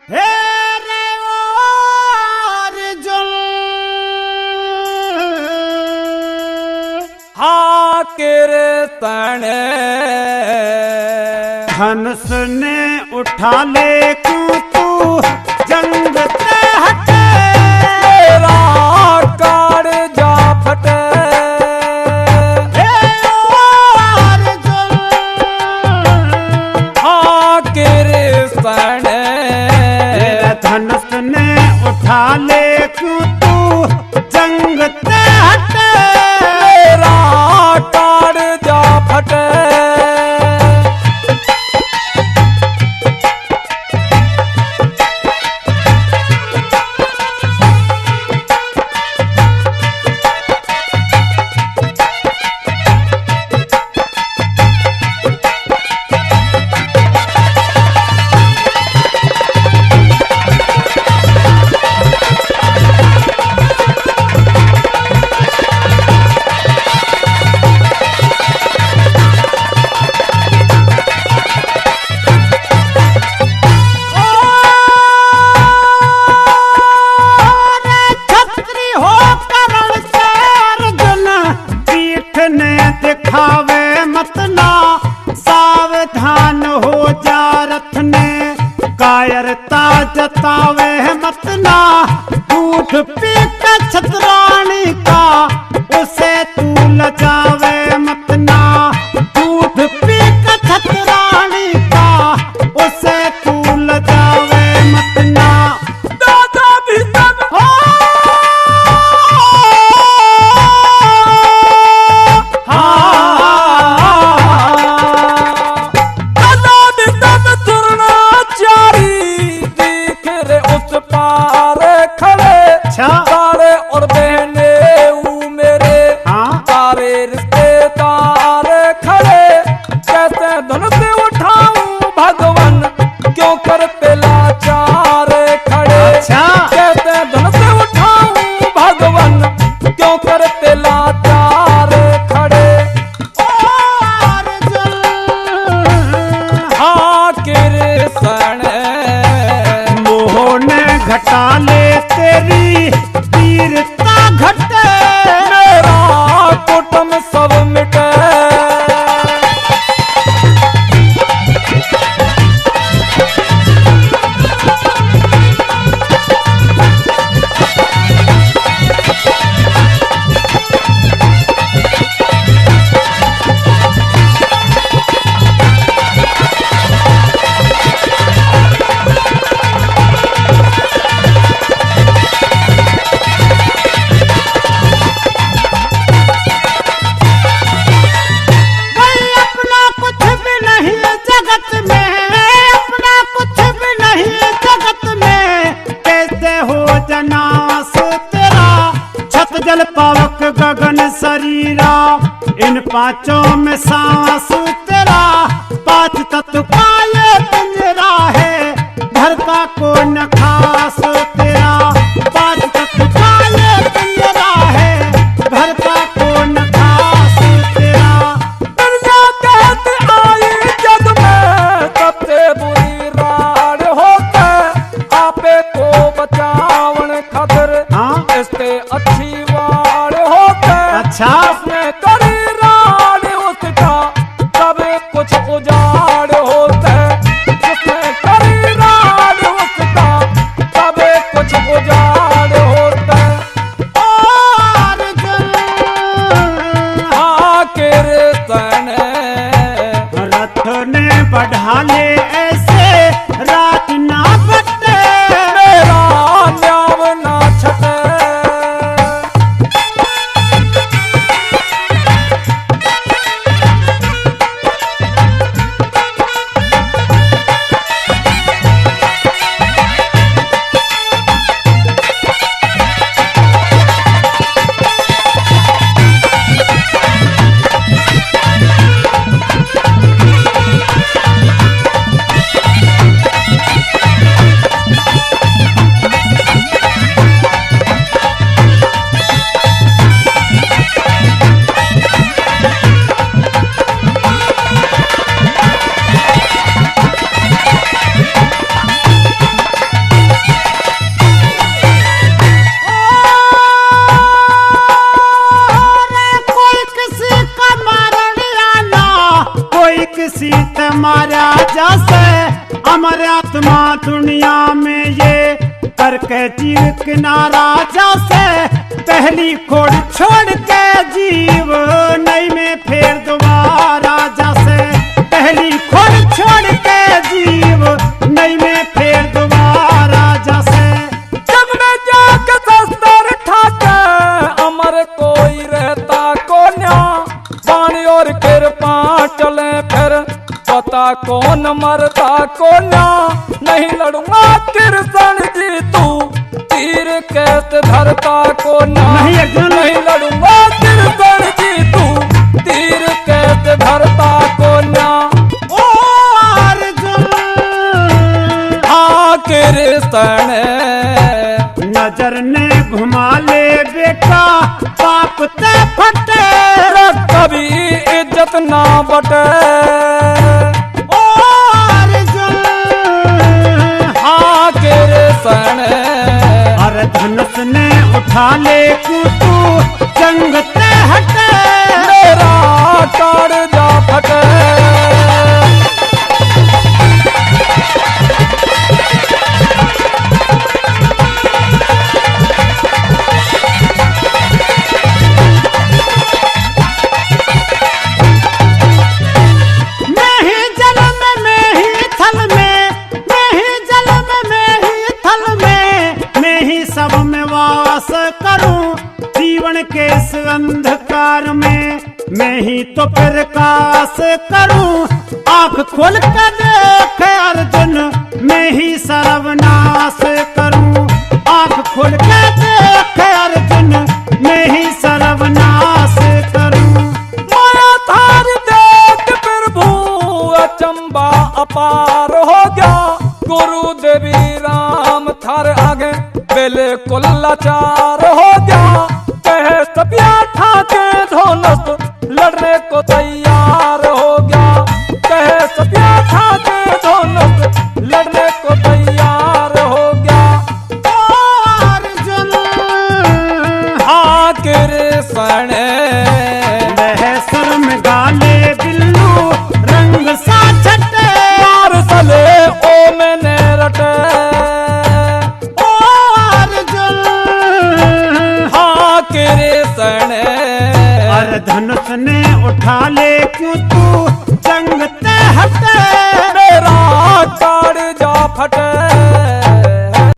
हे रे अर्जुन हाकिर तने धनुष ने उठा ले क्यों तू जंग से हटे मेरा काड़ जा फटे हे अर्जुन हाकिर तने धनुष ने उठा ले क्यों तू जंग से हटे मेरा काड़ जा फटे दिखावे मत ना सावधान हो जा रथ ने कायरता जतावे मत ना दूध पी के छतरानी का उसे तू लजावे मत ना दूध पी के छतरानी का उसे तू लजावे मत ना दादा भी तब सारे और बहने मेरे सारे रिश्तेदार खड़े कहते धनुष उठाऊं भगवान क्यों करते लाचार खड़े कहते धनुष उठाऊं भगवान क्यों करते लाचार खड़े हाकिर सने मोह ने घटा ले तेरी वीरता घटे मेरा कुटुंब सब मिटे जल पावक गगन शरीरा इन पांचों में सांस तेरा पांच तत्व का ये पिंजरा है धरता को न खास तेरा पांच तत्व का ये पिंजरा है धरता को न खास तेरा दुनिया कहते आई जग में सबसे बुरी राड होता आपे को बचावन खतर इससे अच्छी वार होता अच्छा उसमें करी राड उसका सब कुछ उजाड़ होता उसमें करी राड उसका सब दुनिया में ये करके जीव किनारा जैसे पहली खोड़ छोड़ के जीव नई में फिर दोबारा जैसे पहली खोड़ छोड़ के जीव नई में फिर दोबारा जैसे जग में जाके सस्तर ठाके अमर कोई रहता को न्या पानी और कृपा चले फिर पता कौन मरता को न्या नहीं लड़ूंगा कृष्ण जी तू तीर कैसे धरता को न्या नहीं अर्जुन। नहीं लड़ूंगा कृष्ण जी तू तीर कैसे धरता को न्या ओ अर्जुन कृष्ण नजर ने घुमा ले बेटा पाप ते फटे कभी इज्जत ना बटे ओ अर्जुन हाँ कृष्ण अरे धनुष ने उठा ले तू जंग ते हटे मेरा काड़ जा फटे सब में वास करूं जीवन के इस अंधकार में मैं ही तो प्रकाश करूं आंख खोल कर देख अर्जुन मैं ही सर्वनाश करूं आंख खोल कर देख अर्जुन मैं ही सर्वनाश करूं माया थार देख प्रभु अचंबा अपार हो गया गुरु देवी राम थार आगे बिल्कुल लाचार हो गया कहे सपिया ठाके धोनस लड़ने को तैयार हो गया कहे सपिया ठाके धोनस लड़ने को तैयार हो गया अर्जुन हाँ कृष्ण लहसुर में गाले बिल्लू रंग सा छटे मार सले ओ मैंने रटे